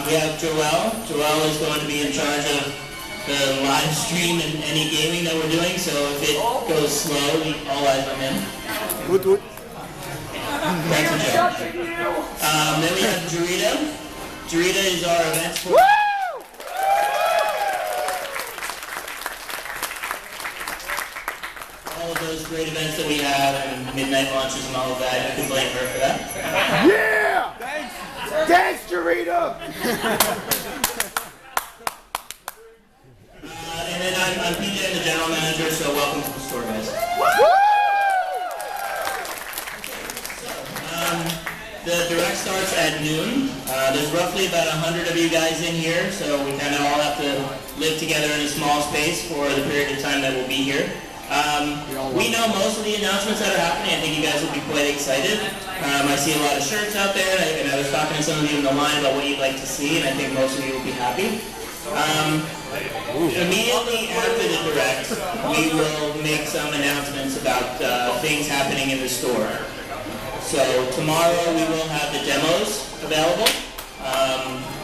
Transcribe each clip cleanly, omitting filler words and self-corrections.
We have Joel. Joel is going to be in charge of the live stream and any gaming that we're doing, so if it goes slow, all eyes on him. Good. That's a joke. Then we have Jarita. Jarita is our events for all of those great events that we have and midnight launches and all of that. You can blame her for that. Yeah! Thanks, Jarita! And then I'm PJ, the general manager, so welcome to the store, guys. The direct starts at noon. There's roughly about 100 of you guys in here, so we kind of all have to live together in a small space for the period of time that we'll be here. We know most of the announcements that are happening. I think you guys will be quite excited. I see a lot of shirts out there, and I was talking to some of you in the line about what you'd like to see, and I think most of you will be happy. Immediately after the direct, we will make some announcements about things happening in the store. So tomorrow we will have the demos available.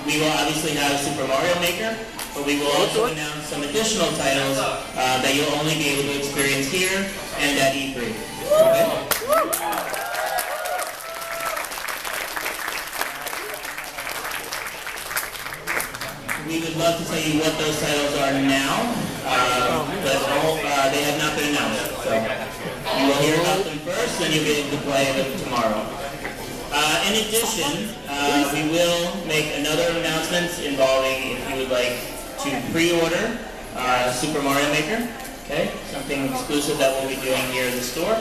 We will obviously have Super Mario Maker, but we will also announce some additional titles that you'll only be able to experience here and at E3. Okay? We would love to tell you what those titles are now, but they have not been announced. So you will hear about them first, then you'll be able to play them tomorrow. In addition, we will make another announcement involving if you would like to pre-order Super Mario Maker, okay? Something exclusive that we'll be doing here in the store.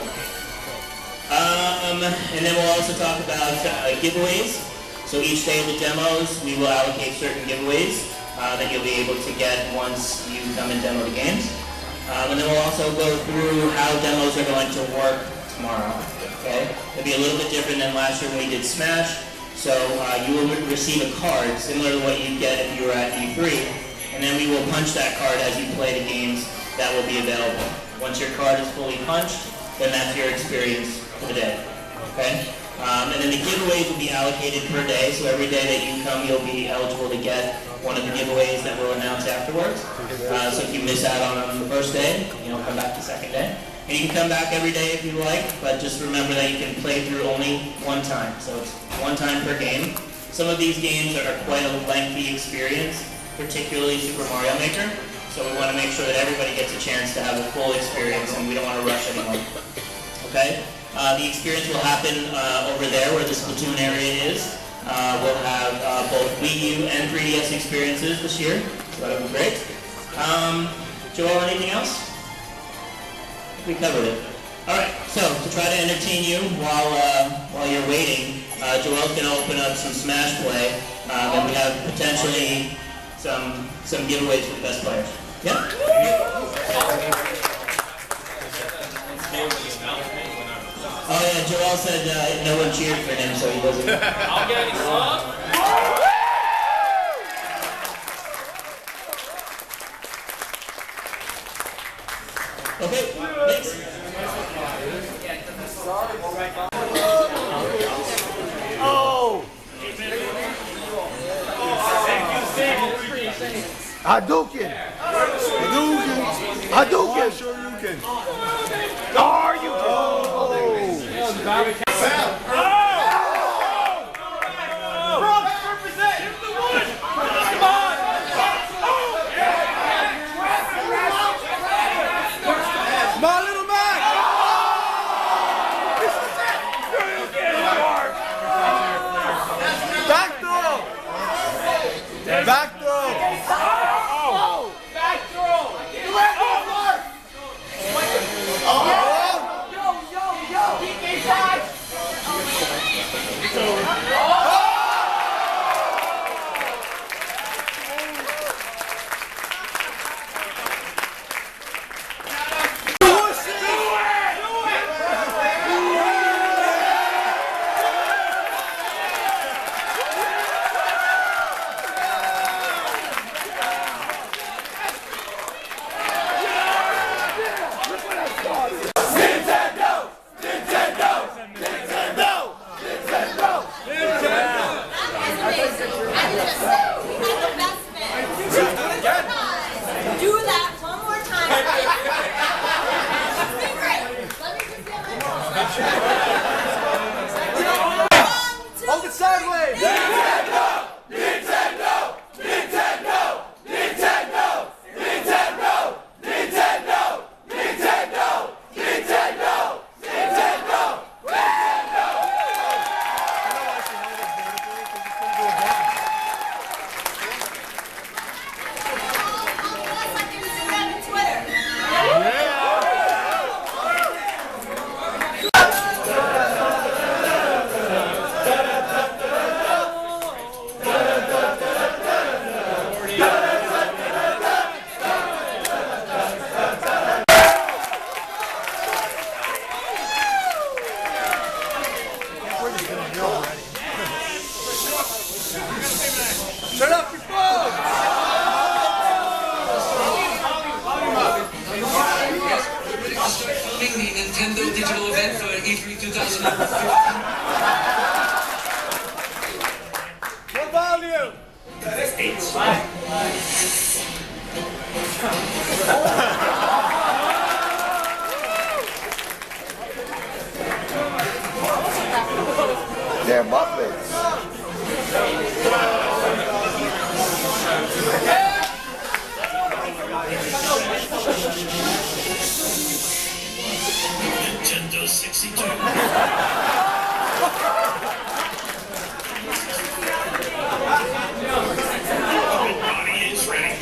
And then we'll also talk about giveaways. So each day of the demos, we will allocate certain giveaways that you'll be able to get once you come and demo the games. And then we'll also go through how demos are going to work tomorrow. Okay? It'll be a little bit different than last year when we did Smash. So you will receive a card similar to what you get if you were at E3. And then we will punch that card as you play the games that will be available. Once your card is fully punched, then that's your experience for the day. Okay? And then the giveaways will be allocated per day, so every day that you come, you'll be eligible to get one of the giveaways that we'll announce afterwards. So if you miss out on them the first day, come back the second day. And you can come back every day if you like, but just remember that you can play through only one time. So it's one time per game. Some of these games are quite a lengthy experience, particularly Super Mario Maker. So we want to make sure that everybody gets a chance to have a full experience, and we don't want to rush anyone. Okay? The experience will happen over there where the Splatoon area is. We'll have both Wii U and 3DS experiences this year, so that'll be great. Joel, anything else? We covered it. Alright, so to try to entertain you while you're waiting, Joel's going to open up some Smash Play, and we have potentially some giveaways for the best players. Yep. Oh yeah, Joel said no one cheered for him, so he wasn't. I'll get it. Okay, thanks. Oh! Hadouken! Hadouken! Sure you can. Oh, you can! Back throw! Oh! Back throw! Do that one more time. Let me just get my Hold it sideways! Nintendo! Nintendo! Nintendo! Nintendo! Nintendo! Nintendo! Nintendo! Nintendo! Nintendo! Turn off your phone! Filming the Nintendo digital event for E3 2015. More volume! They're Muppets. Nintendo 62. Everybody is ready.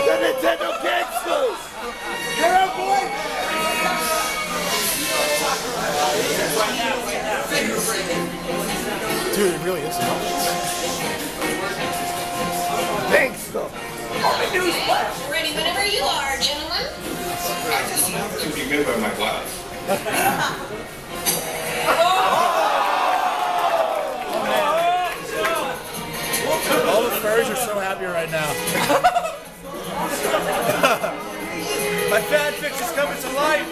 The Nintendo Gangsters! Get up, boy! Dude, it really is. Gangster! Ready whenever you are, gentlemen. I just want to remember my wife. All the furries are so happy right now. My fanfic is coming to life!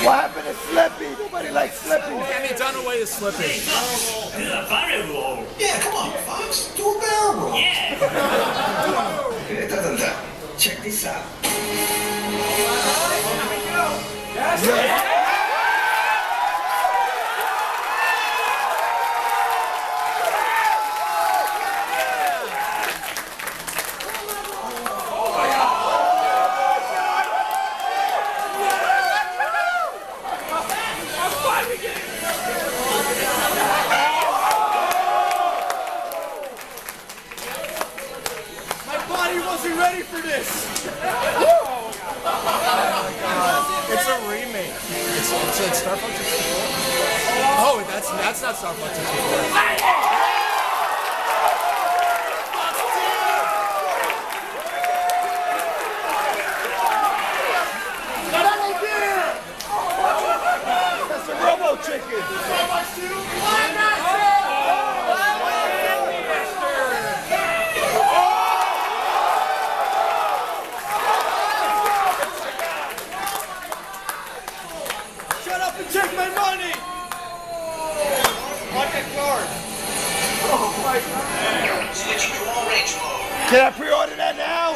What happened to Slippy? Nobody likes Slippy. Kenny Dunaway is slipping. Yeah, come on, Fox. Do a barrel roll. Yeah. Check this out. My body wasn't ready for this! It's a remake. It's like Star Fox 64. Oh, that's not Star Fox 64. That's a Robo Chicken! Take my money! Watch that card. Oh my God. Switching to all range mode. Can I pre-order that now?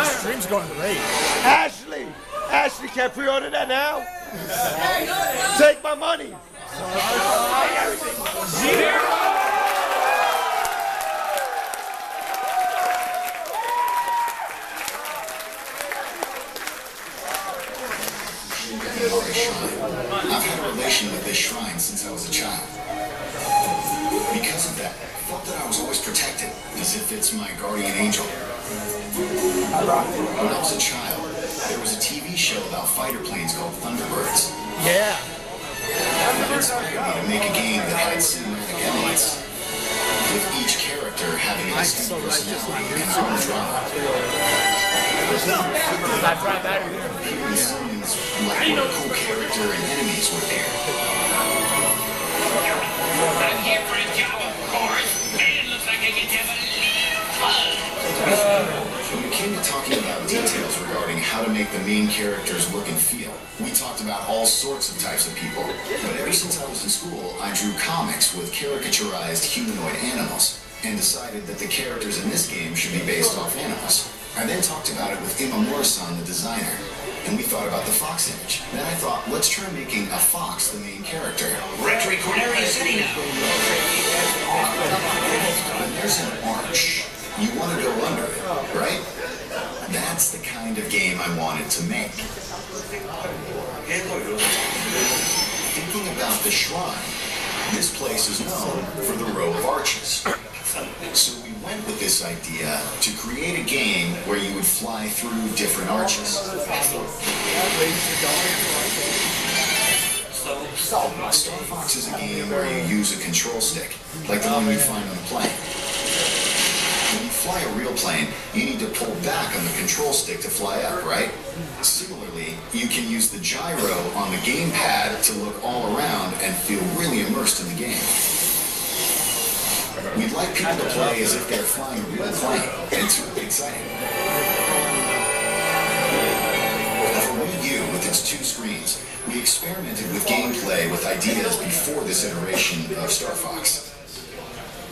Stream's going great. Ashley! Ashley, can I pre-order that now? Take my money! I've had a relation with this shrine since I was a child. Because of that, I felt that I was always protected, as if it's my guardian angel. When I was a child, there was a TV show about fighter planes called Thunderbirds. Yeah. That inspired me to make a game that had cinematic elements, with each character having a distinct personality and own drama. Not right back here. Hearing scenes like what a cool character and enemies would appear. I'm here for a job, of course. And it looks like I get to have a little fun. When we came to talking about details regarding how to make the main characters look and feel, we talked about all sorts of types of people. But ever since I was in school, I drew comics with caricaturized humanoid animals and decided that the characters in this game should be based off animals. I then talked about it with Imamura-san, the designer, and we thought about the fox image. Then I thought, let's try making a fox the main character. Rectory Corneria City now. When there's an arch, you want to go under it, right? That's the kind of game I wanted to make. Thinking about the shrine, this place is known for the row of arches. So we went with this idea to create a game where you would fly through different arches. Star Fox is a game where you use a control stick, like the one you find on the plane. When you fly a real plane, you need to pull back on the control stick to fly up, right? Similarly, you can use the gyro on the gamepad to look all around and feel really immersed in the game. We'd like people to play as if they're flying a real plane, and it's really exciting. For Wii U, with its 2 screens, we experimented with gameplay with ideas before this iteration of Star Fox.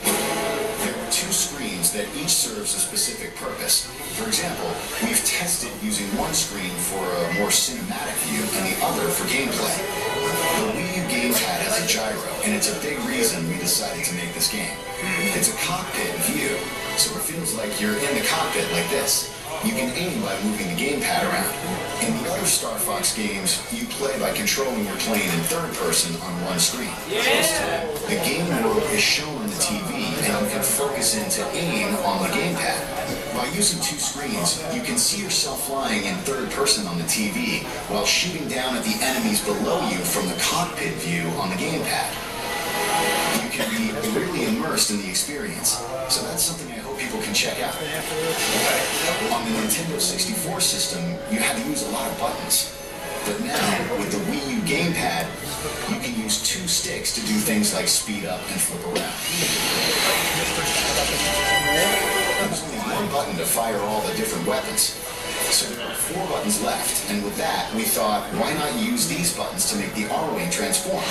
There were 2 screens that each serves a specific purpose. For example, we've tested using one screen for a more cinematic view and the other for gameplay. The Wii U gamepad has a gyro, and it's a big reason we decided to make this game. It's a cockpit view, so it feels like you're in the cockpit like this. You can aim by moving the gamepad around. In the other Star Fox games, you play by controlling your plane in third person on one screen. This time, the game world is shown on the TV, and you can focus in to aim on the gamepad. By using 2 screens, you can see yourself flying in third person on the TV while shooting down at the enemies below you from the cockpit view on the gamepad. You can be really immersed in the experience, so that's something I hope people can check out. On the Nintendo 64 system, you had to use a lot of buttons. But now, with the Wii U gamepad, you can use 2 sticks to do things like speed up and flip around. There's only one button to fire all the different weapons. So there are 4 buttons left, and with that, we thought, why not use these buttons to make the R-Wing transform?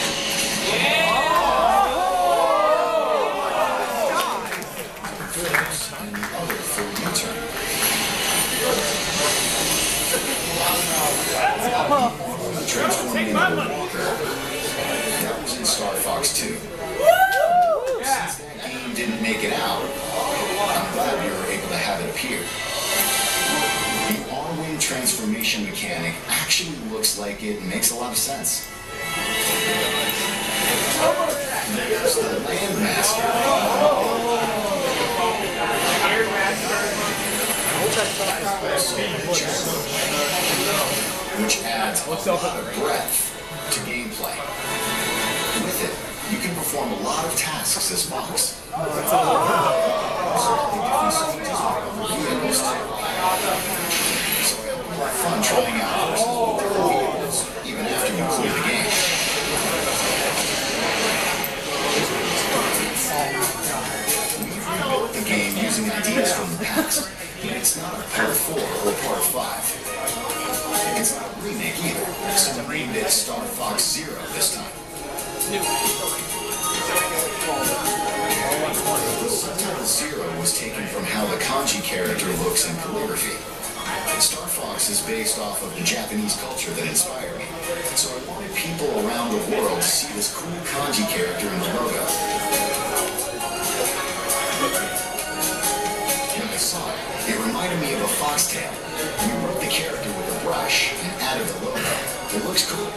And the other for U-turn. Transforming into a walker. That was in Star Fox 2. Since that game didn't make it out, I'm glad we were able to have it appear. The R-Wing transformation mechanic actually looks like it makes a lot of sense. There's the Landmaster. Which adds a lot of breadth to gameplay. With it, you can perform a lot of tasks as Fox. So it'll be more fun trying out different vehicles, even after you clear the game. We've rebuilt the game using ideas from the past, but it's not a part 4 or part 5. It's not remake either, so we named it Star Fox Zero this time. The subtitle Zero was taken from how the kanji character looks in calligraphy. Star Fox is based off of the Japanese culture that inspired me, so I wanted people around the world to see this cool kanji character in the logo. When I saw it, it reminded me of a foxtail. We wrote the character with a brush and added the logo. It looks cool.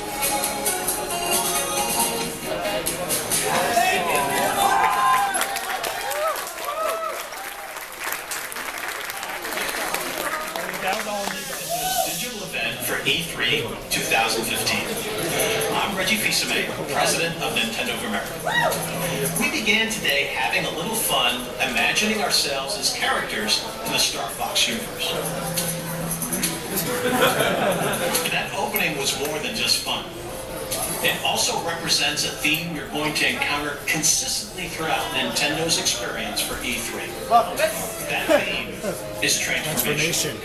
Digital event for E3 2015. I'm Reggie Fils-Aimé, President of Nintendo of America. We began today having a little fun imagining ourselves as characters in the Star Fox universe. That opening was more than just fun. It also represents a theme you're going to encounter consistently throughout Nintendo's experience for E3. That theme is transformation.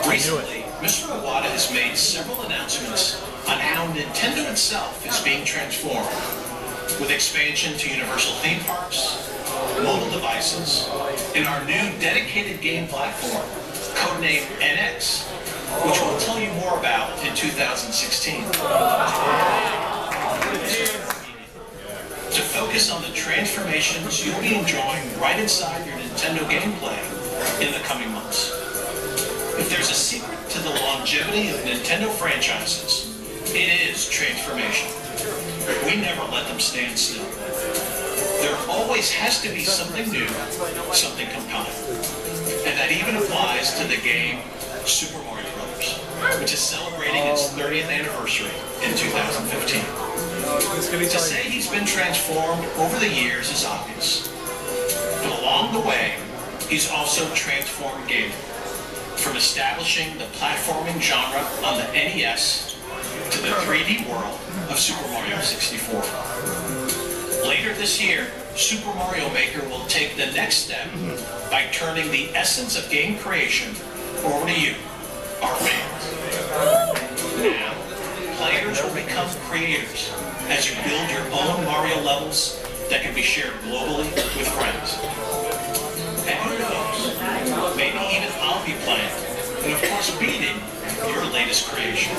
Recently, Mr. Iwata has made several announcements on how Nintendo itself is being transformed, with expansion to Universal theme parks, mobile devices, and our new dedicated game platform, codenamed NX, which we'll tell you more about in 2016. To focus on the transformations you'll be enjoying right inside your Nintendo gameplay in the coming months. If there's a secret to the longevity of Nintendo franchises, it is transformation. We never let them stand still. There always has to be something new, something compelling. And that even applies to the game Super Mario Bros., which is celebrating its 30th anniversary in 2015. To say he's been transformed over the years is obvious. But along the way, he's also transformed gaming. From establishing the platforming genre on the NES to the 3D world of Super Mario 64. Later this year, Super Mario Maker will take the next step by turning the essence of game creation over to you, our fans. Now, players will become creators as you build your own Mario levels that can be shared globally with friends. And who knows, maybe even I'll be playing, and of course beating your latest creation.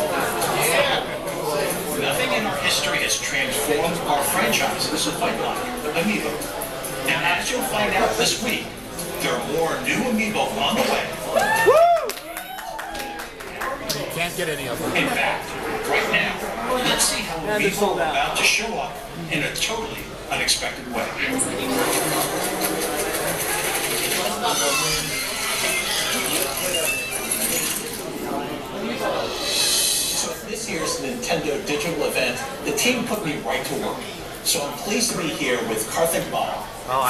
Nothing in our history has transformed our franchises quite like Amiibo. And as you'll find out this week, there are more new Amiibo on the way. Can't get any of them. In fact, right now, let's see how Amiibo are about to show up in a totally unexpected way. So at this year's Nintendo digital event, the team put me right to work. So I'm pleased to be here with Karthik Ball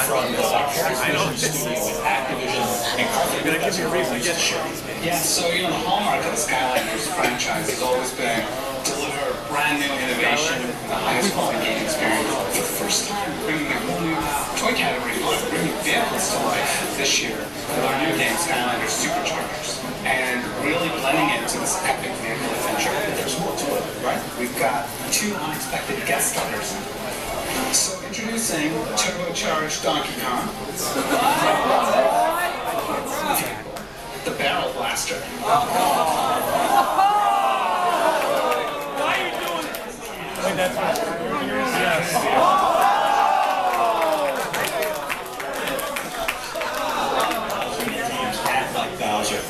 from the Vicarious Vision studio with Activision, and Karthik has a reason to show. Yeah, so the hallmark of the Skylanders franchise has always been deliver brand new innovation, the highest quality game experience. For the first time, bringing a whole new toy category, bringing vehicles to life this year with our new game, Skylanders Superchargers, and really blending it into this epic vehicle adventure. There's more to it, right? We've got 2 unexpected guest stars. So introducing turbocharged Donkey Kong, the Barrel Blaster. Like Bowser.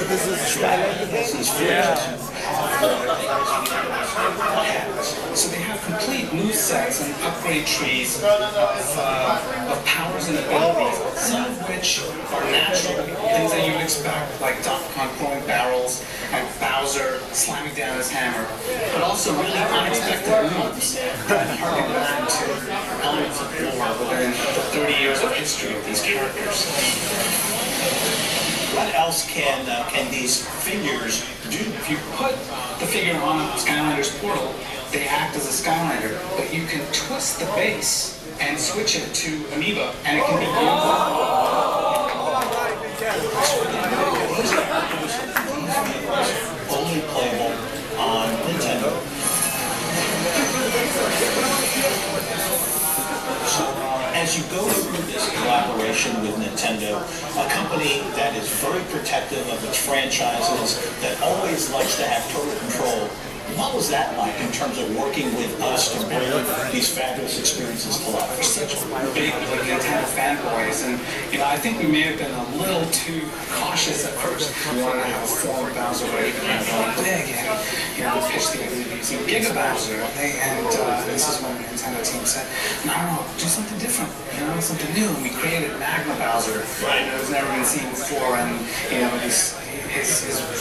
This is Skylanders. Yeah. So they have complete movesets and upgrade trees of powers and abilities, some of which are natural, things that you would expect, like Donkey Kong throwing barrels and Bowser slamming down his hammer, but also really unexpected moves that harken back to elements of lore within the 30 years of history of these characters. What else can these figures do? If you put the figure on Skylanders Portal, they act as a Skylander, but you can twist the base and switch it to Amiibo, and it can be used. Only franchises that always likes to have total control. What was that like in terms of working with us to bring these fabulous experiences to life? We're such big Nintendo fanboys, and I think we may have been a little too cautious at first. We wanted to have a form of Bowser Wave and going big, and we pitched the idea of using Giga Bowser, and this is when the Nintendo team said, no, do something different, something new, and we created Magma Bowser, it was never been seen before, and his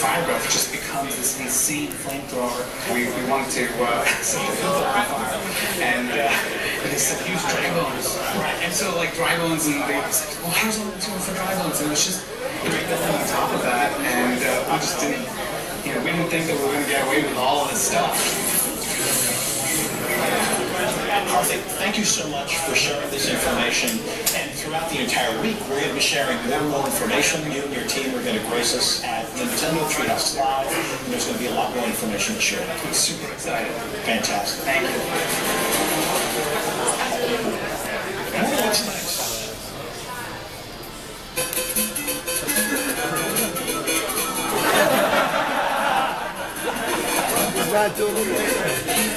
fire breath just becomes this insane flamethrower. We wanted to set the filter on fire, and they said use dry bones. And so dry bones, and they said, well, how's all doing for dry bones? And it was just building on top of that, and we just didn't, we didn't think that we were going to get away with all of this stuff. Karthik, thank you so much for sharing this information. And throughout the entire week, we're going to be sharing more and more information. You and your team are going to grace us at Nintendo Treehouse Live, and there's going to be a lot more information to share. I'm super excited. Fantastic. Thank you. Oh, that's nice. Not doing it.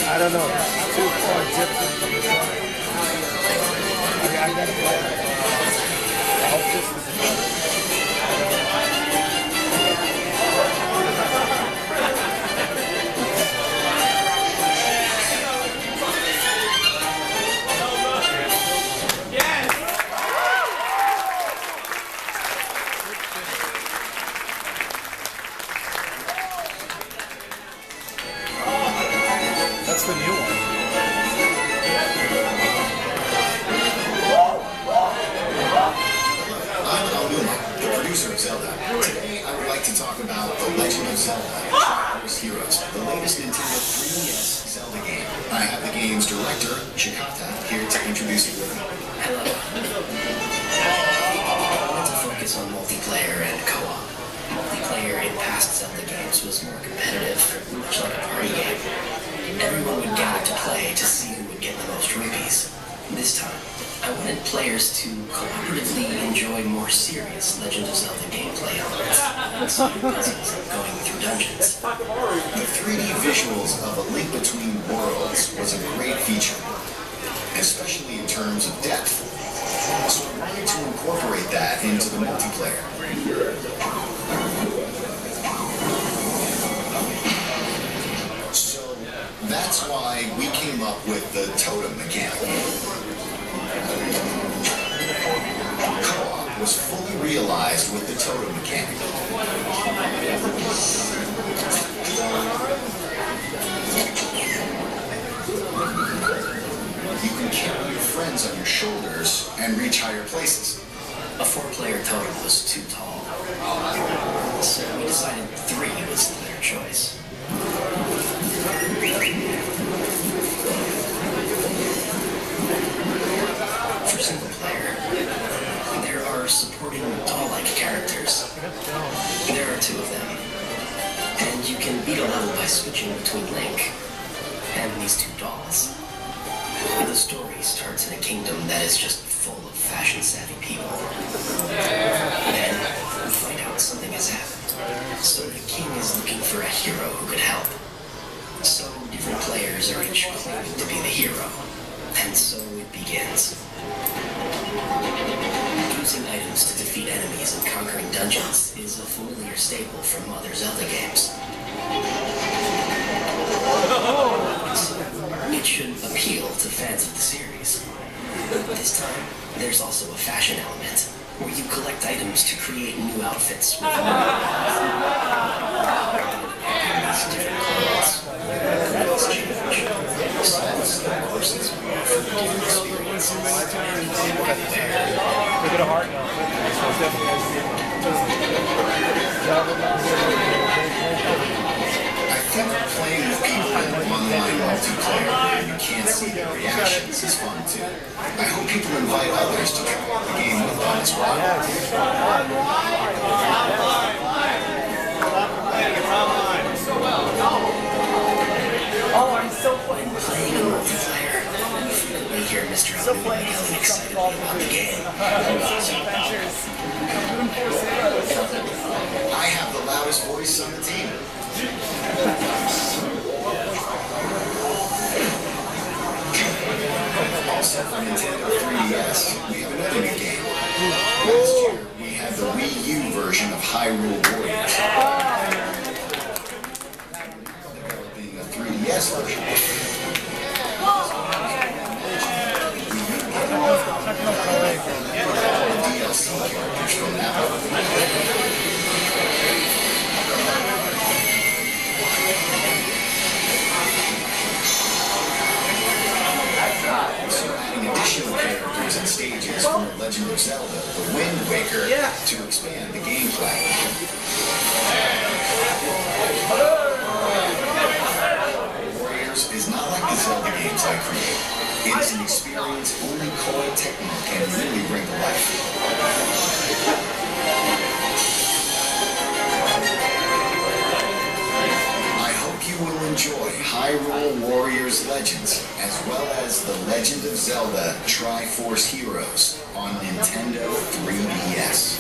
I don't know. It's too far different from this one. I gotta play it. I hope this is That's the new one. I'm Aluma, the producer of Zelda. Today I would like to talk about The Legend of Zelda, Triforce Heroes, the latest Nintendo 3DS Zelda game. I have the game's director, Shikata, here to introduce you. Hello. I wanted to focus on multiplayer and co-op. Multiplayer in past Zelda games was more competitive, much like a party game. Everyone would gather to play to see who would get the most rupees. This time, I wanted players to cooperatively enjoy more serious Legend of Zelda gameplay elements, solving puzzles and going through dungeons. The 3D visuals of A Link Between Worlds was a great feature, especially in terms of depth. So I wanted to incorporate that into the multiplayer. So that's why we came up with the totem mechanic. Co-op was fully realized with the totem mechanic. You can carry your friends on your shoulders and reach higher places. A 4-player totem was too tall, so we decided 3 was the better choice. For single player, there are supporting doll-like characters. There are 2 of them, and you can beat a level by switching between Link these two dolls. The story starts in a kingdom that is just full of fashion-savvy people. Then, we find out something has happened. So the king is looking for a hero who could help. So different players are each claiming to be the hero. And so it begins. Using items to defeat enemies and conquering dungeons is a familiar staple from other Zelda games. It should appeal to fans of the series. This time, there's also a fashion element, where you collect items to create new outfits with different clothes. Clothes change. Styles, horses, from different experiences. Look at a heart now. It's definitely I think playing with people in online multiplayer where you can't see their reactions is fun too. I hope people invite others to try out the game with them as well. Oh, I'm so playing Playing a multiplayer, you frequently hear Mr. Elwood yelling excitedly about the game. I have the loudest voice on the team. Also for Nintendo 3DS, we have another new game. Last year, we had the Wii U version of Hyrule Warriors. Developing a 3DS version. DLC characters from that one. Additional characters and stages from The Legend of Zelda, The Wind Waker, to expand the gameplay. Warriors is not like the Zelda games I create. It is an experience only Koei Tecmo can really bring to life. You will enjoy Hyrule Warriors Legends, as well as The Legend of Zelda Triforce Heroes on Nintendo 3DS.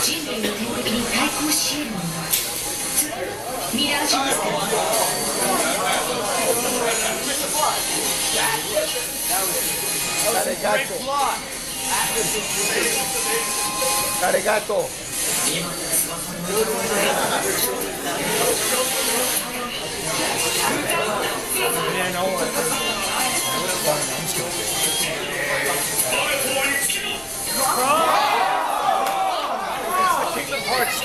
人類の天敵に対抗し得るものミラージュマスター。Arigato. Yeah, no one. Kingdom Hearts.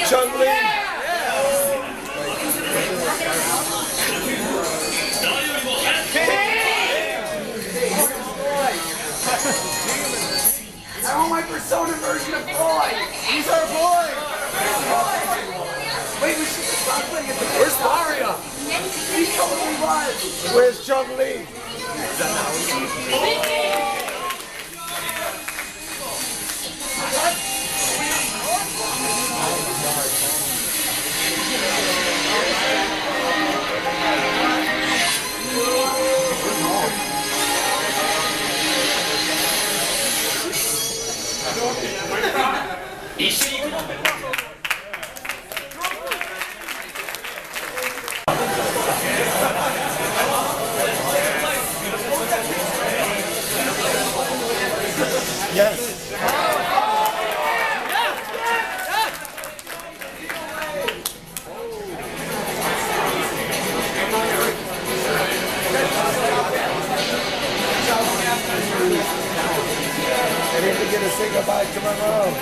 Chun-Li. I want my Persona version of boy. He's our boy. Wait, we should stop playing at the Where's Mario? He totally was. Where's Chun-Li? Yes. I need to get to say goodbye to my mom.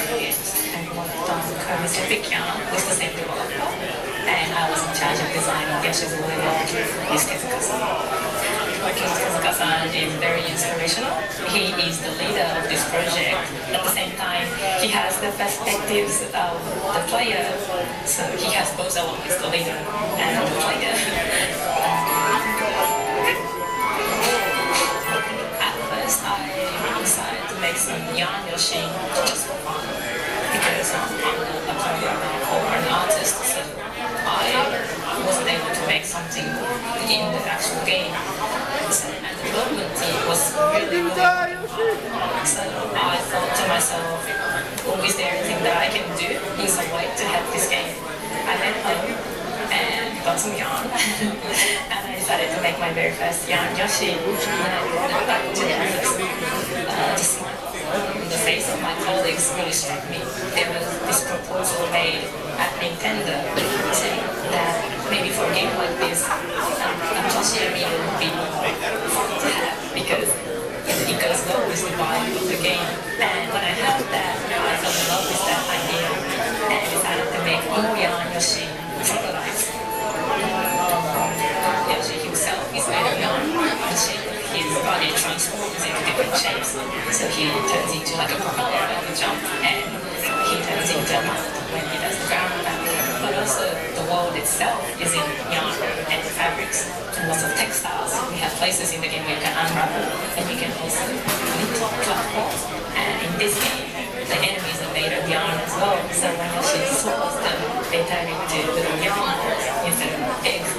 Mario games and worked on Kirby's Epic Yarn with the same developer. And I was in charge of designing Yoshi's Woolly World with Tezuka-san. Working with Tezuka-san is very inspirational. He is the leader of this project. At the same time, he has the perspectives of the player, so he has both elements, the leader and the player. At first, I decided to make some yarn Yoshi just for fun, because I'm a programmer or an artist, so I wasn't able to make something in the actual game. So, and the development team was really so I thought to myself, oh, is there anything that I can do in some way to help this game? I went home and got some yarn and I decided to make my very first yarn Yoshi. When I brought it back to the office, the face of my colleagues really struck me. There was this proposal made at Nintendo saying that maybe for a game like this, Yoshi amiibo would be fun to have because it goes well with the vibe of the game. And when I heard that, I fell in love with that idea and decided to make more yarn Yoshi prototypes. Yoshi himself is made of yarn. His body transforms into different shapes. So he turns into like a propeller when he jumps, and he turns into a mast when he does the ground pound. But also the world itself is in yarn and fabrics and lots of textiles. We have places in the game where you can unravel and you can also knit platforms. And in this game, the enemies are made of yarn as well. So when Yoshi swallows them, they turn into little yarn balls instead of eggs.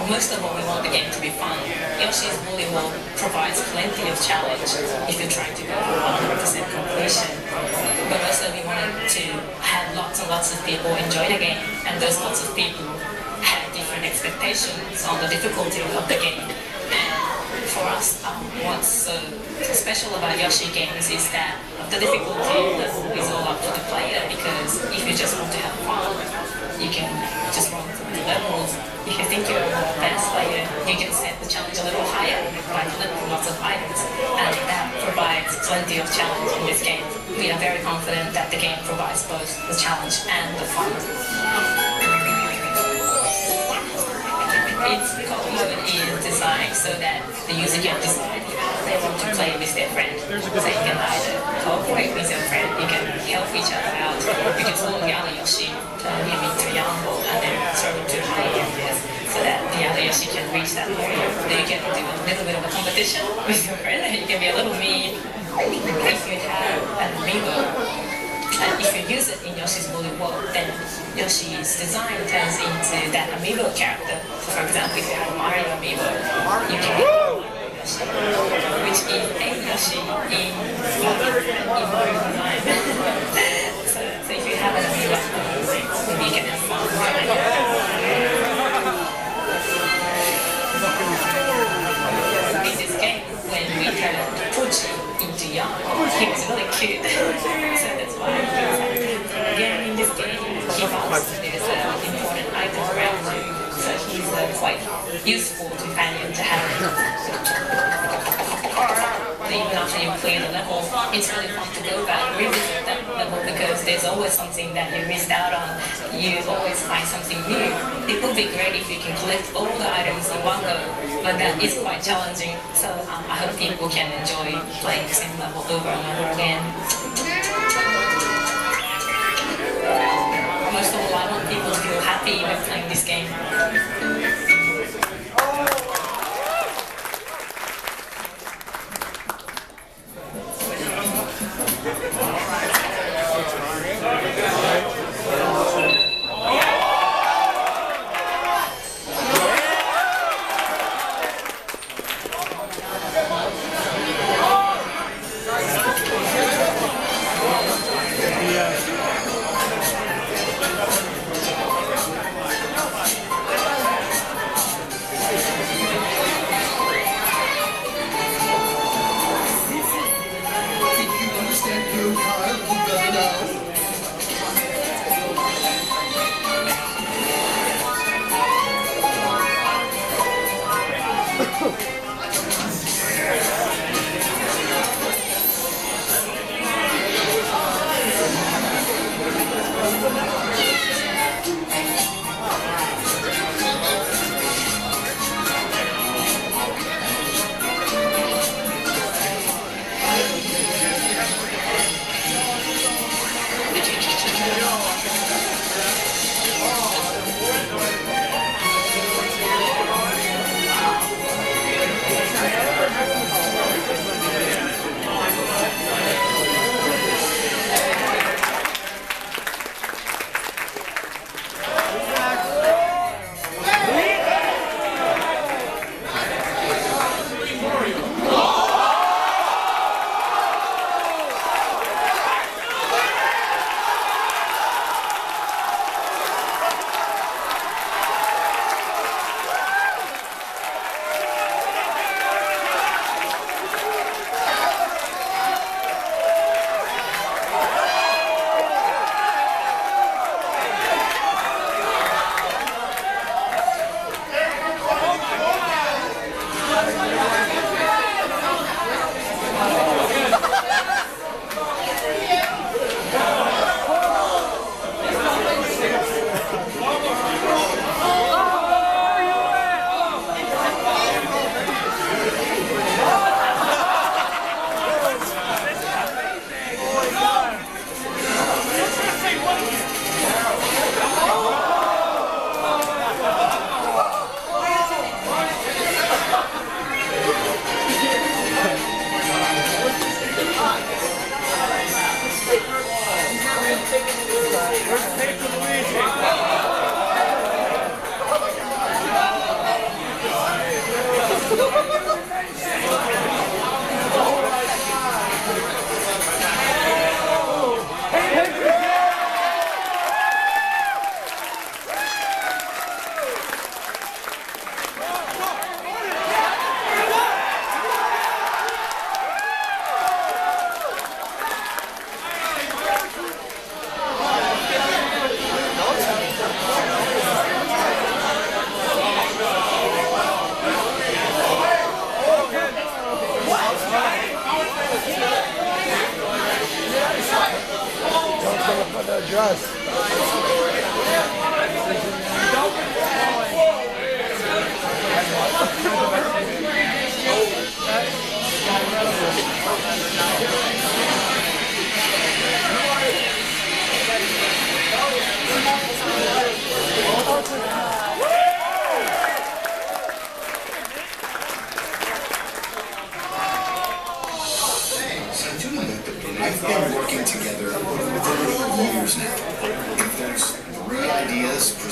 Most of all, we want the game to be fun. Yoshi's Woolly World provides plenty of challenge if you're trying to go for 100% completion. But also we wanted to have lots and lots of people enjoy the game, and those lots of people had different expectations on the difficulty of the game. And for us, what's special about Yoshi games is that the difficulty level is all up to the player, because if you just want to have fun, you can just run through the levels. If you think you're a more advanced player, you can set the challenge a little higher by collecting lots of items, and that provides plenty of challenge in this game. We are very confident that the game provides both the challenge and the fun. Its code mode is designed so that the user can decide how they want to play with their friend. So you can either cooperate with your friend, you can help each other out, you can swallow the other Yoshi, turn him into a yarn ball, and then throw him to high areas so that the other Yoshi can reach that area. Then you can do a little bit of a competition with your friend, and you can be a little mean. If you have an amiibo, and if you use it in Yoshi's Woolly World, then Yoshi's design turns into that amiibo character. So for example, if you have a Mario amiibo, you can get Mario Yoshi, which is a Yoshi in Mario design. So if you have an amiibo, maybe you can have fun. In this game, when we turned Pucci into yarn, he was really cute. So that's why again in this game, he found there's an important item around you. So he's quite useful companion to have. Even after you clear the level, it's really fun to go back and revisit that level, because there's always something that you missed out on. You always find something new. It would be great if you can collect all the items in one go, but that is quite challenging. So I hope people can enjoy playing the same level over and over again. Most of all, I want people to feel happy when playing this game.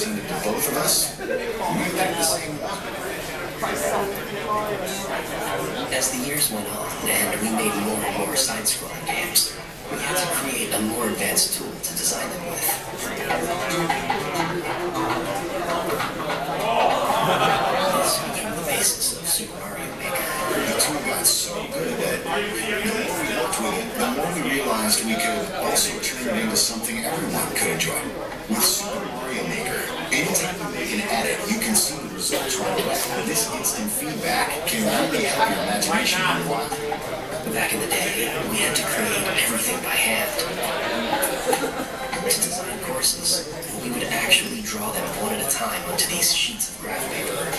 presented to both of us, we picked the same one. As the years went on and we made more and more side-scrolling games, we had to create a more advanced tool to design them with. This became the basis of Super Mario Maker. The tool got so good that the more we worked with it, the more we realized we could also turn it into something everyone could enjoy. With Super Mario Maker, anytime you make an edit, you can see the results right away. This instant feedback can really help your imagination run wild. Back in the day, we had to create everything by hand. To design courses, we would actually draw them one at a time onto these sheets of graph paper.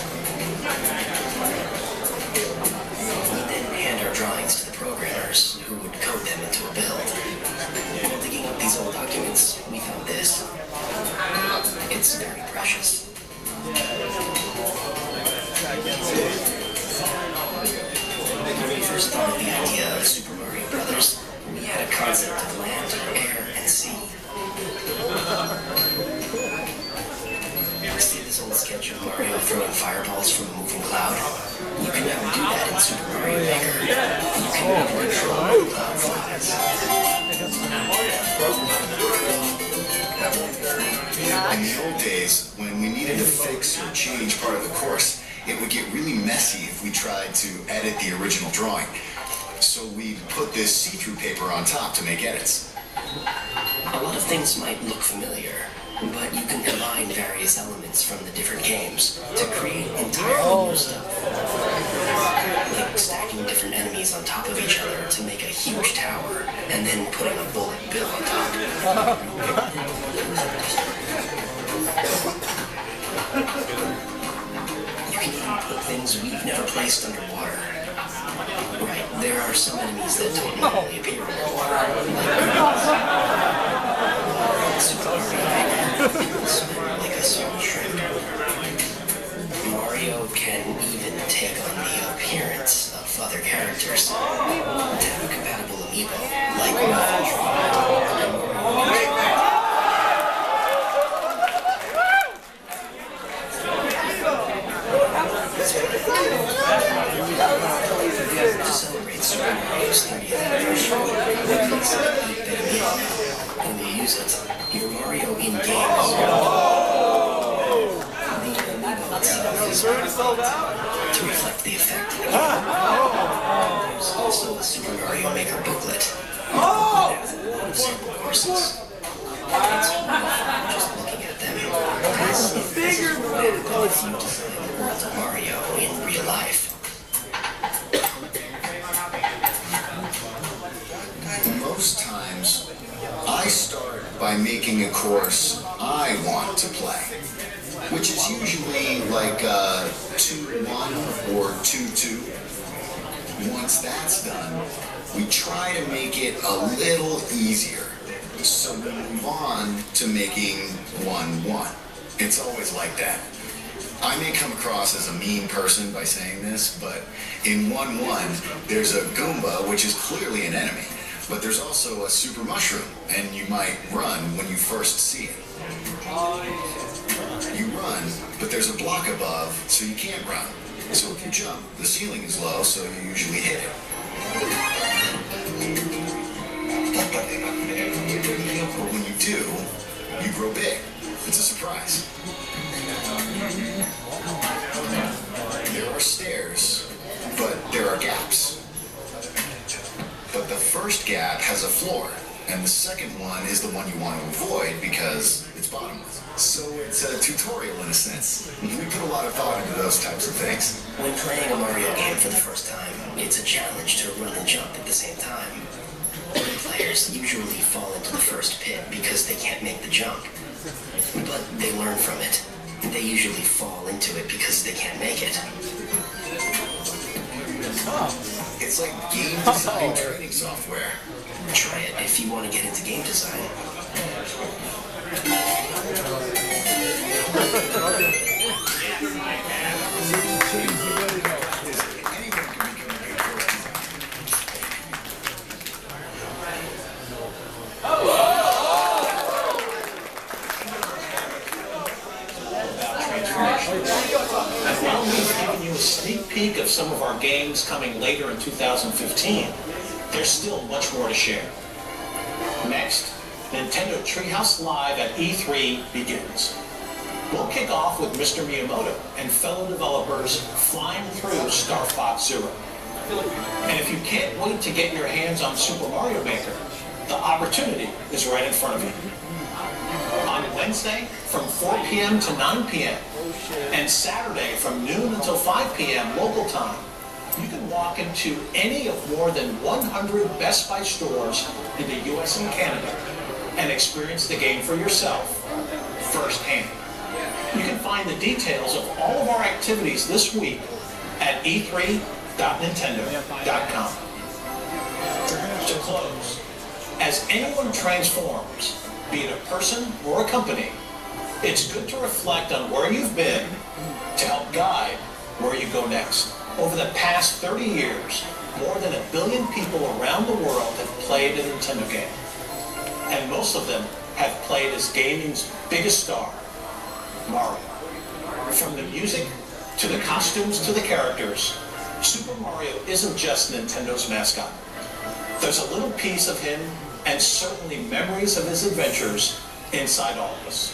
We'd then hand our drawings to the programmers, who would code them into a build. While digging up these old documents, we found this. It's very precious. When we first thought of the idea of Super Mario Brothers, we had a concept of land, air, and sea. See this old sketch of Mario throwing fireballs from a moving cloud? You can now do that in Super Mario Maker. You can now control how the cloud flies. In the old days, when we needed to fix or change part of the course, it would get really messy if we tried to edit the original drawing. So we put this see-through paper on top to make edits. A lot of things might look familiar, but you can combine various elements from the different games to create entirely new stuff. Like stacking different enemies on top of each other to make a huge tower, and then putting a bullet bill on top. You can even put things we've never placed underwater. Right, there are some enemies that don't normally appear underwater, like a small shrimp. Mario can even take on the appearance of other characters. To have a compatible amiibo, like to celebrate Super Mario's 30th anniversary, when you use it, your Mario in-game the amiibo itself is to reflect the effect of the game. There's also a Super Mario Maker booklet. It has a lot of sample courses. It's really fun just looking at them. This is a way to design the world of Mario in real life. Most times, I start by making a course I want to play, which is usually like a 2-1 or 2-2. Once that's done, we try to make it a little easier, so we move on to making 1-1. It's always like that. I may come across as a mean person by saying this, but in 1-1, there's a Goomba, which is clearly an enemy. But there's also a super mushroom, and you might run when you first see it. You run, but there's a block above, so you can't run. So if you jump, the ceiling is low, so you usually hit it. But when you do, you grow big. It's a surprise. There are stairs, but there are gaps. But the first gap has a floor, and the second one is the one you want to avoid because it's bottomless. So it's a tutorial in a sense. We put a lot of thought into those types of things. When playing a Mario game for the first time, it's a challenge to run and jump at the same time. Other players usually fall into the first pit because they can't make the jump. But they learn from it. They usually fall into it because they can't make it. It's like game design training software. Try it if you want to get into game design. transformations. And while we've given you a sneak peek of some of our games coming later in 2015, there's still much more to share. Next, Nintendo Treehouse Live at E3 begins. We'll kick off with Mr. Miyamoto and fellow developers flying through Star Fox Zero. And if you can't wait to get your hands on Super Mario Maker, the opportunity is right in front of you. On Wednesday from 4 p.m. to 9 p.m. and Saturday from noon until 5 p.m. local time, you can walk into any of more than 100 Best Buy stores in the U.S. and Canada and experience the game for yourself firsthand. You can find the details of all of our activities this week at e3.nintendo.com. To close, as anyone transforms, be it a person or a company, it's good to reflect on where you've been to help guide where you go next. Over the past 30 years, more than 1 billion people around the world have played a Nintendo game. And most of them have played as gaming's biggest star, Mario. From the music, to the costumes, to the characters, Super Mario isn't just Nintendo's mascot. There's a little piece of him, and certainly memories of his adventures, inside all of us.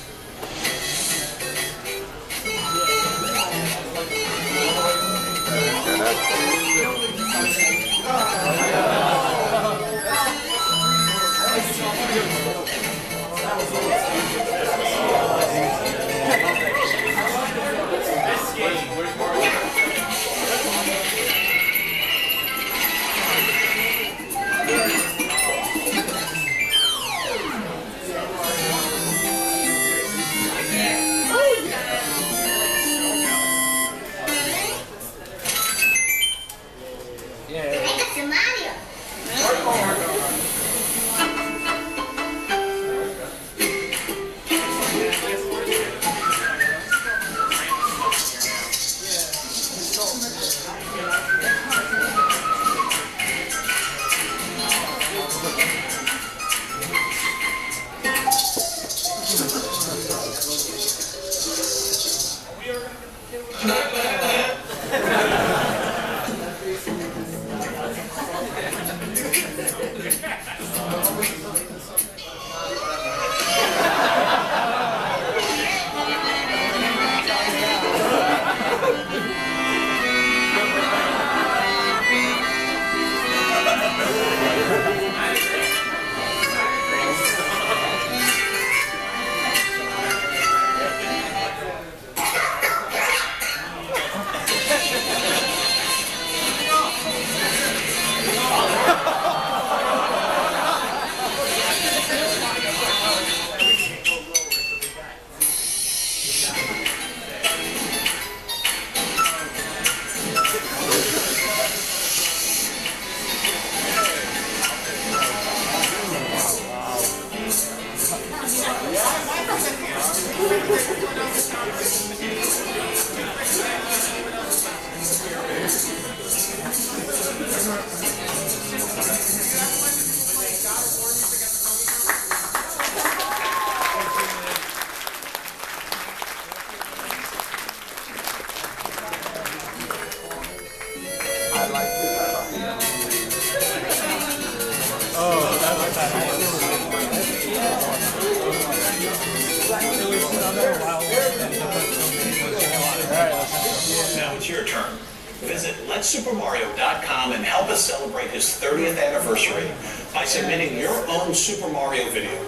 Now it's your turn. Visit LetSuperMario.com and help us celebrate his 30th anniversary by submitting your own Super Mario video.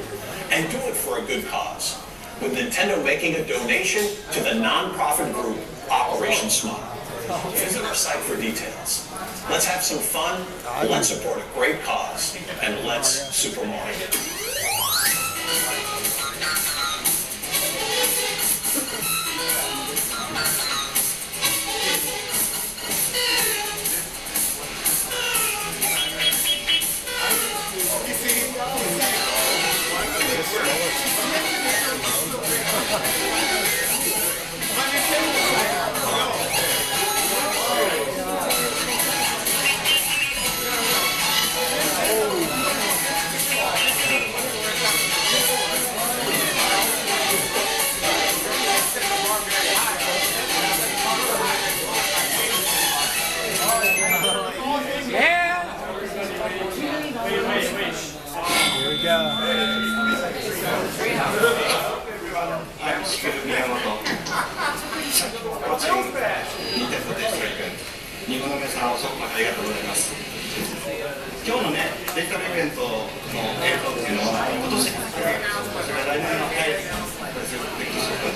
And do it for a good cause, with Nintendo making a donation to the non-profit group Operation Smile. Visit our site for details. Let's have some fun, let's support a great cause, and let's Super Mario.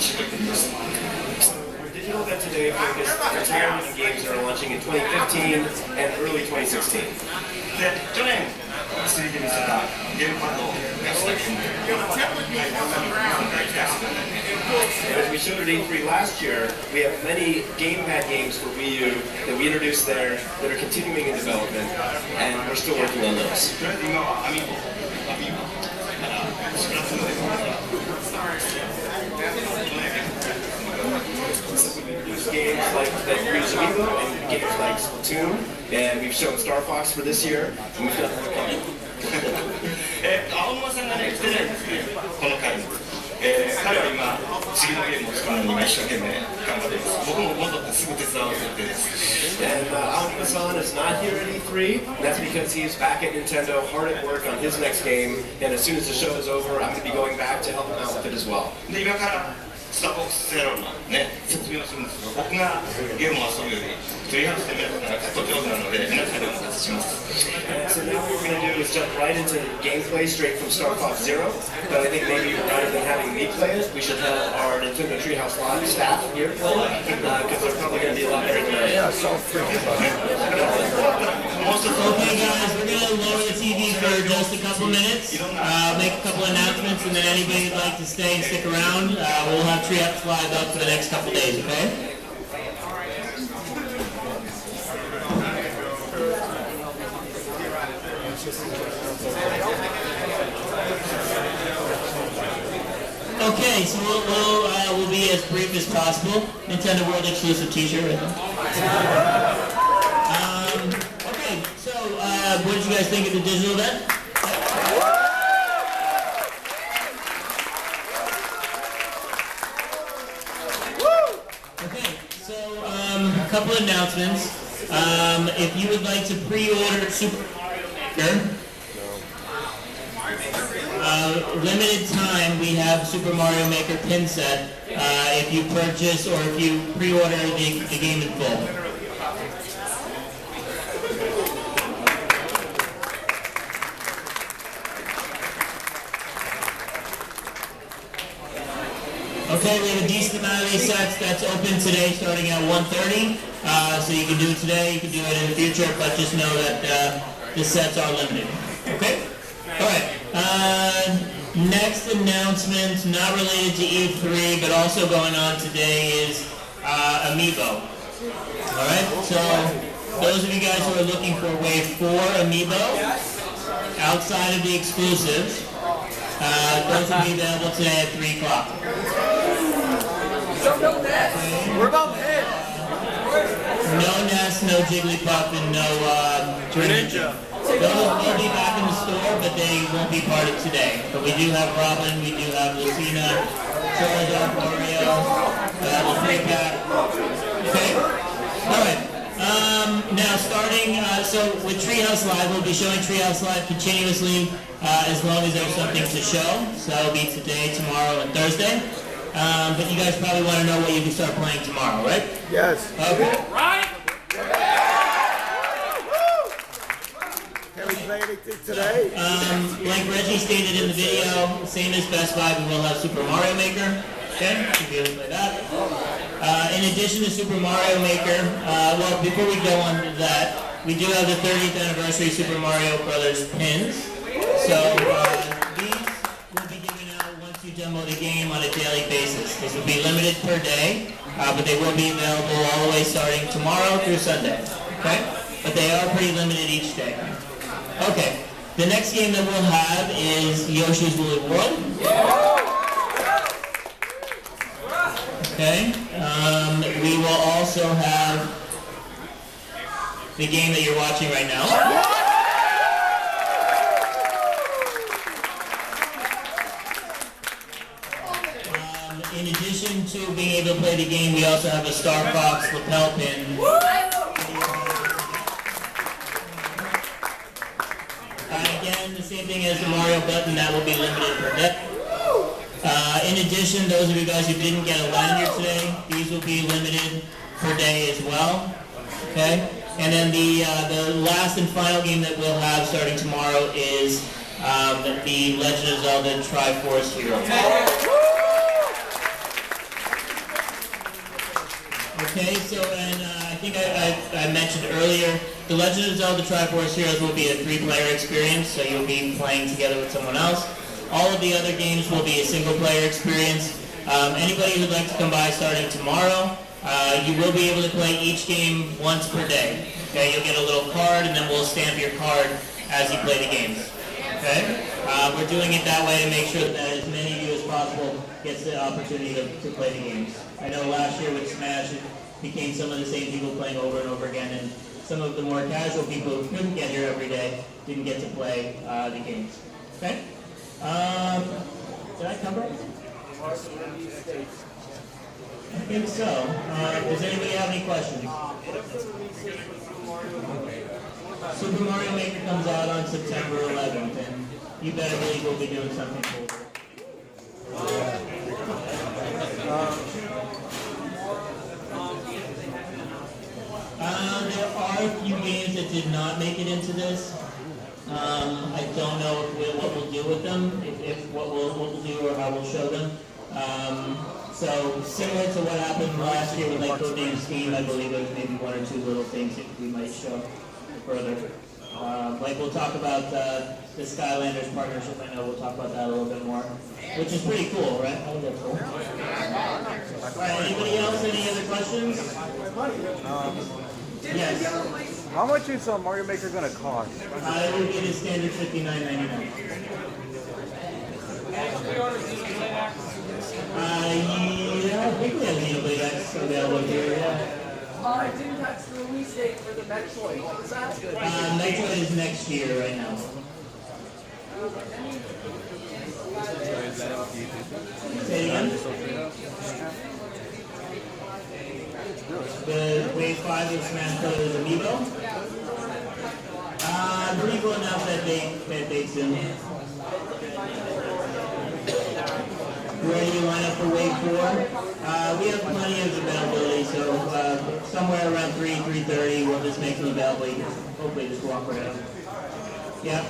Our digital event today focused entirely on games that are launching in 2015 and early 2016. で、去年、ついで見せたゲームパッドを出したゲームで、As we showed at E3 last year, we have many gamepad games for Wii U that we introduced there that are continuing in development, and we're still working on those. とりあえず今はアミーボスプラトゥーンで Games like that use Amiibo and games like Splatoon, and we've shown Star Fox for this year. And we've got more coming. 青沼さんがね、来てないんですね、この回に。彼は今、次のゲームを作るのに今一生懸命頑張っています。僕も戻ってすぐ手伝わせてです。And Aonuma-san is not here at E3. That's because he's back at Nintendo, hard at work on his next game. And as soon as the show is over, I'm going to be going back to help him out with it as well. で、今からスターボックスゼロのね、説明をするんですけど、僕がゲームを遊ぶより、ツリーハウスで見ることがずっと上手なので、皆さんでお任せします。So now what we're going to do is jump right into gameplay straight from Star Fox Zero. But I think maybe rather than having me play it, we should have our Nintendo Treehouse Live staff here play it, because they're probably going to be a lot better than I am. Yeah, so freaking funny. Okay guys, we're going to lower the TV for just a couple minutes, make a couple announcements, and then anybody who'd like to stay and stick around, we'll have Treehouse Live up for the next couple days, okay? Okay, so we'll be as brief as possible. Nintendo World exclusive T-shirt right there. Okay, so what did you guys think of the digital event? Okay, so a couple of announcements. If you would like to pre-order Super Mario Maker, limited time, we have Super Mario Maker pin set if you purchase or if you pre-order the game in full. Okay, we have a decent amount of these sets that's open today starting at 1:30. So you can do it today, you can do it in the future, but just know that the sets are limited. Okay? Alright. Next announcement, not related to E3, but also going on today is Amiibo. Alright, so those of you guys who are looking for Wave 4 Amiibo, outside of the exclusives, those will be available today at 3 o'clock. What about Ness? No Ness, no Jigglypuff, and no Greninja. Those will be back in the store, but they won't be part of today. But we do have Robin, we do have Lucina, Charizard, Mario, the 3-pack. Okay? Alright. Now starting, so with Treehouse Live, we'll be showing Treehouse Live continuously as long as there's something to show. So that'll be today, tomorrow, and Thursday. But you guys probably want to know what you can start playing tomorrow, right? Yes. Okay. Right? Can we play anything today? Like Reggie stated in the video, same as Best Buy, we will have Super Mario Maker. Okay, you'll be able to play that. In addition to Super Mario Maker, well, before we go on to that, we do have the 30th anniversary Super Mario Brothers pins. So these will be given out once you demo the game on a daily basis. This will be limited per day, but they will be available all the way starting tomorrow through Sunday. Okay, but they are pretty limited each day. Okay, the next game that we'll have is Yoshi's Woolly World. Okay, we will also have the game that you're watching right now. In addition to being able to play the game, we also have a Star Fox lapel pin. Again, the same thing as the Mario button, that will be limited per day. In addition, those of you guys who didn't get a lanyard today, these will be limited per day as well. Okay? And then the last and final game that we'll have starting tomorrow is the Legend of Zelda Triforce Hero. Okay, so and I think I mentioned earlier, The Legend of Zelda Triforce Heroes will be a 3-player experience, so you'll be playing together with someone else. All of the other games will be a single-player experience. Anybody who'd like to come by starting tomorrow, you will be able to play each game once per day. Okay, you'll get a little card, and then we'll stamp your card as you play the games. Okay, we're doing it that way to make sure that as many of you as possible gets the opportunity to play the games. I know last year with Smash, it became some of the same people playing over and over again, and some of the more casual people who couldn't get here every day didn't get to play the games. Okay? Did I cover it? I think so. Does anybody have any questions? Super Mario Maker comes out on September 11th, and you better believe we'll be doing something cool. There are a few games that did not make it into this. I don't know what we'll do with them, if what we'll do or how we'll show them. So similar to what happened last year with like Codename Steam, I believe there's maybe 1 or 2 little things that we might show further. Like we'll talk about the Skylanders partnership. I know we'll talk about that a little bit more, which is pretty cool, right? I think that's cool. All right, anybody else? Any other questions? Yes. How much is Mario Maker going to cost? It will be the standard $59.99. Yeah, I think we have Xenoblade X available here, yeah. I didn't catch the release date for the Metroid. What was that? Metroid is next year right now. Say it again? The Wave 5 of Smash Bros. Amiibo? I believe we'll announce that date soon. Ready to line up for Wave 4? We have plenty of availability, so somewhere around 3:30 we'll just make them available. You can hopefully just walk right up. Yeah.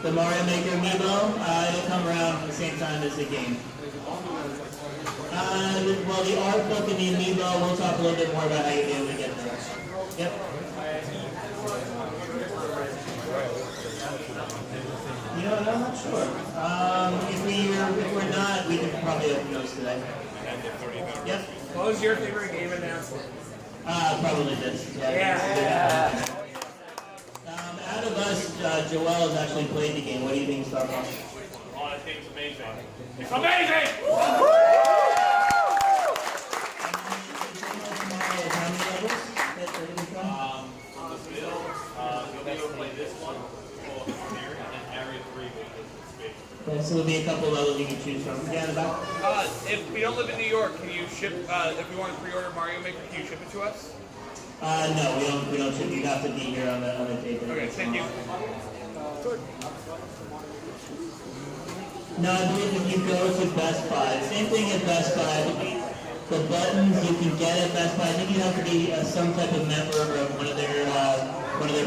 The Mario Maker Amiibo, it'll come around at the same time as the game. Well, the art book and the Amiibo, we'll talk a little bit more about how you'll be able to get there. Yep. You know, I'm not sure. If we're not, we can probably open those today. Yep. What was your favorite game announcement? Probably this. Yeah. Out of us, Joel has actually played the game. What do you think, Starbucks? Oh, I think it's amazing. It's amazing! On the field, you'll be able to play this one, here, and then Area 3 with space. Okay, so there'll be a couple of levels you can choose from. Yeah, in the back? If we don't live in New York, can you ship, if we want to pre-order Mario Maker, can you ship it to us? No, we don't ship. You have to be here on the date. Okay, thank you. No, I believe if you go to Best Buy, same thing at Best Buy. The buttons you can get at Best Buy, I think you have to be some type of member of one of their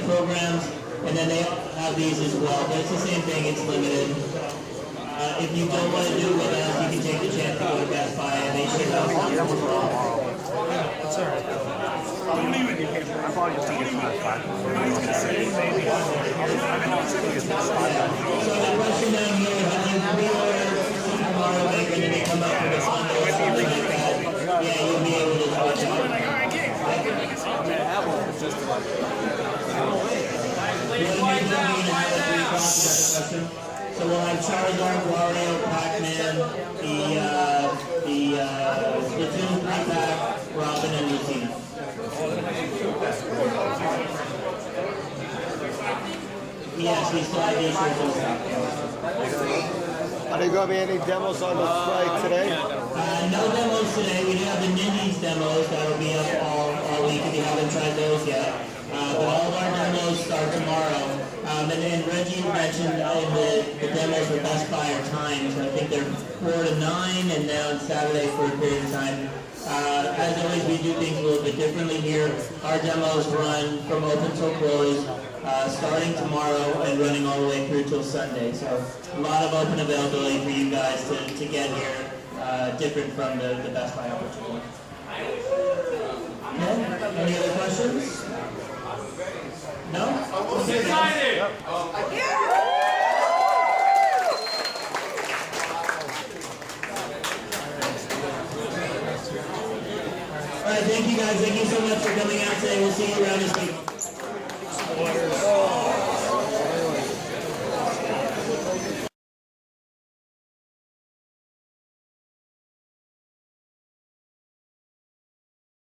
programs, and then they have these as well. But it's the same thing. It's limited. If you don't want to do it with us, you can take the chance to go to Best Buy, and they ship out as well. That's all right. Don't even. I thought you were taking $5. So the question down here, if you pre-order Super Mario Maker and then they come up with a Sunday or something like that, yeah, you'll be able to watch it. So we'll have Charizard, Wario, Pac-Man, the Splatoon 3-pack, Robin, and Lucina. Yes, we still have these shirts in stock. Are there going to be any demos on display today? No demos today. We do have the Nindies demos that will be up all week if you haven't tried those yet. But all of our demos start tomorrow. And then Reggie mentioned the demos for Best Buy are timed. So I think they're 4 to 9 and then on Saturday for a period of time. As always, we do things a little bit differently here. Our demos run from open till close, starting tomorrow and running all the way through till Sunday. So a lot of open availability for you guys to get here different from the Best Buy opportunity. Okay. Any other questions? No? Okay, guys. All right, thank you guys. Thank you so much for coming out today. We'll see you around this week.